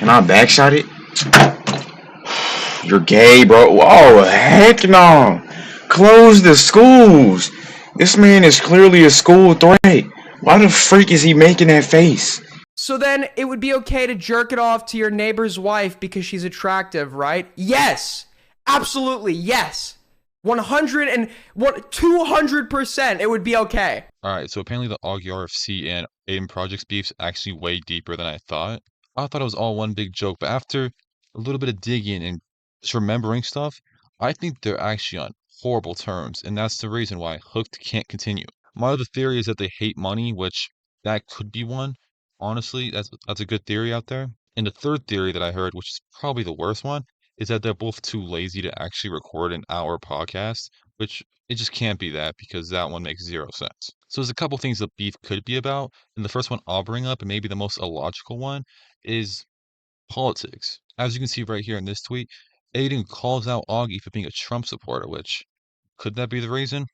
Can I backshot it? You're gay, bro. Oh, heck no. Close the schools. This man is clearly a school threat. Why the freak is he making that face? So then it would be okay to jerk it off to your neighbor's wife because she's attractive, right? Yes. Absolutely, yes. 200% it would be okay. Alright, so apparently the AugieRFC and AidenProjects beef's actually way deeper than I thought. I thought it was all one big joke, but after a little bit of digging and just remembering stuff, I think they're actually on horrible terms, and that's the reason why Hooked can't continue. My other theory is that they hate money, which that could be one. Honestly, that's a good theory out there. And the third theory that I heard, which is probably the worst one, is that they're both too lazy to actually record an hour podcast, which it just can't be that because that one makes zero sense. So there's a couple things the beef could be about, and the first one I'll bring up, and maybe the most illogical one, is politics. As you can see right here in this tweet, Aiden calls out Augie for being a Trump supporter, which could that be the reason?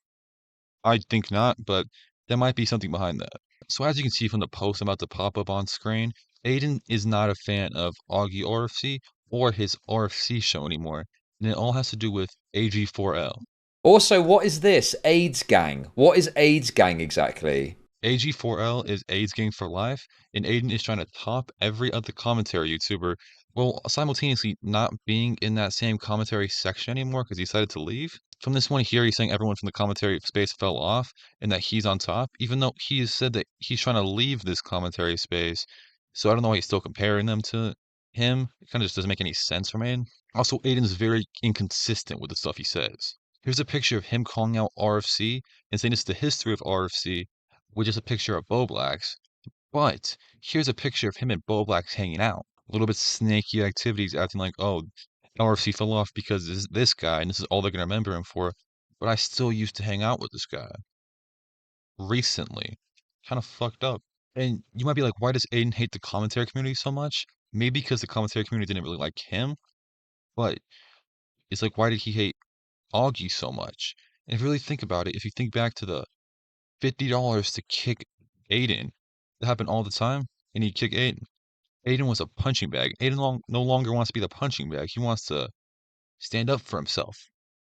I think not, but there might be something behind that. So as you can see from the post I'm about to pop up on screen, Aiden is not a fan of AugieRFC or his RFC show anymore, and it all has to do with AG4L. Also, what is this? AIDS Gang. What is AIDS Gang exactly? AG4L is AIDS Gang for Life, and Aiden is trying to top every other commentary YouTuber, while simultaneously not being in that same commentary section anymore because he decided to leave. From this one here, he's saying everyone from the commentary space fell off and that he's on top, even though he has said that he's trying to leave this commentary space. So I don't know why he's still comparing them to him. It kind of just doesn't make any sense for me. Also, Aiden's very inconsistent with the stuff he says. Here's a picture of him calling out RFC and saying it's the history of RFC, which is a picture of Boblax. But here's a picture of him and Boblax hanging out. A little bit snaky activities, acting like, oh, RFC fell off because this guy, and this is all they're going to remember him for, but I still used to hang out with this guy. Recently. Kind of fucked up. And you might be like, why does Aiden hate the commentary community so much? Maybe because the commentary community didn't really like him, but it's like, why did he hate Augie so much? And if you really think about it, if you think back to the $50 to kick Aiden, that happened all the time, and he'd kick Aiden. Aiden was a punching bag. Aiden no longer wants to be the punching bag. He wants to stand up for himself.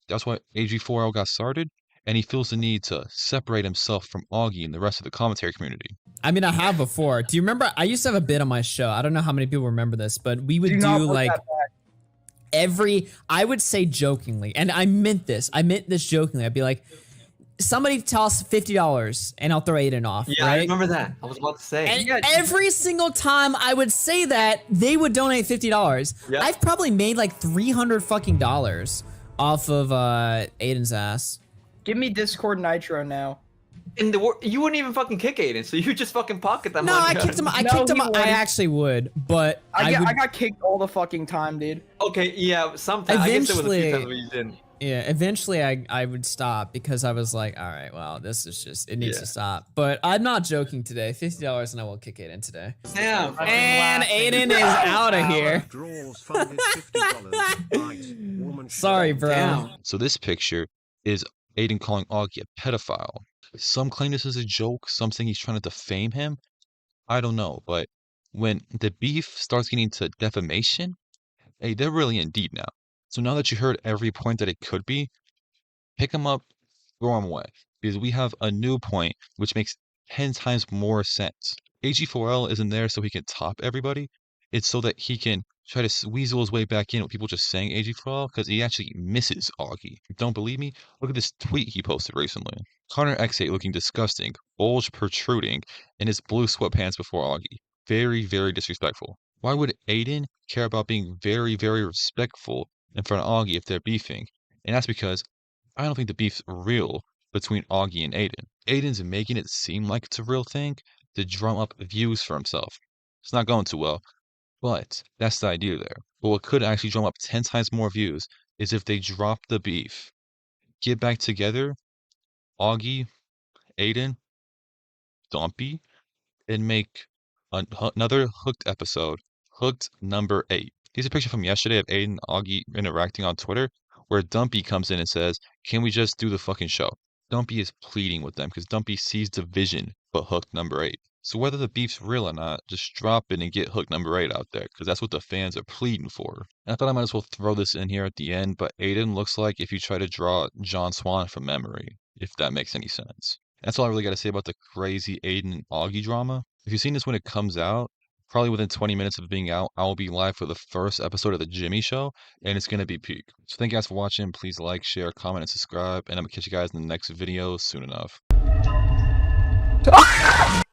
That's why AG4L got started, and he feels the need to separate himself from Augie and the rest of the commentary community. I mean, I have before. Do you remember? I used to have a bit on my show. I don't know how many people remember this, but we would do like I would say jokingly, and I meant this jokingly. I'd be like, somebody toss $50 and I'll throw Aiden off. Yeah, right? I remember that. I was about to say. And every single time I would say that, they would donate $50. Yep. I've probably made like $300 fucking off of Aiden's ass. Give me Discord Nitro now. And you wouldn't even fucking kick Aiden, so you just fucking pocket that No, money. I kicked him. I wouldn't. actually would, but I got kicked all the fucking time, dude. Okay, yeah, sometimes. I guess there was a few times where you didn't. Yeah, eventually I would stop because I was like, all right, well, this is just, it needs to stop. But I'm not joking today. $50 and I will kick Aiden today. Damn. And Aiden is out of here. Sorry, bro. Damn. So this picture is Aiden calling Augie a pedophile. Some claim this is a joke, some saying he's trying to defame him. I don't know, but when the beef starts getting to defamation, hey, they're really in deep now. So now that you heard every point that it could be, pick them up, throw them away. Because we have a new point which makes 10 times more sense. AG4L isn't there so he can top everybody. It's so that he can try to weasel his way back in with people just saying AG4L because he actually misses Augie. Don't believe me? Look at this tweet he posted recently. RealExate looking disgusting, bulge protruding, in his blue sweatpants before Augie. Very, very disrespectful. Why would Aiden care about being very, very respectful in front of Augie if they're beefing? And that's because I don't think the beef's real between Augie and Aiden. Aiden's making it seem like it's a real thing to drum up views for himself. It's not going too well, but that's the idea there. But what could actually drum up 10 times more views is if they drop the beef, get back together, Augie, Aiden, Dumpy, and make another Hooked episode, Hooked number 8. Here's a picture from yesterday of Aiden and Augie interacting on Twitter, where Dumpy comes in and says, can we just do the fucking show? Dumpy is pleading with them because Dumpy sees the vision for Hooked number 8. So whether the beef's real or not, just drop it and get hook number 8 out there, because that's what the fans are pleading for. And I thought I might as well throw this in here at the end, but Aiden looks like if you try to draw John Swan from memory, if that makes any sense. That's all I really got to say about the crazy Aiden and Augie drama. If you've seen this when it comes out, probably within 20 minutes of being out, I will be live for the first episode of The Jimmy Show, and it's going to be peak. So thank you guys for watching. Please like, share, comment, and subscribe, and I'm going to catch you guys in the next video soon enough.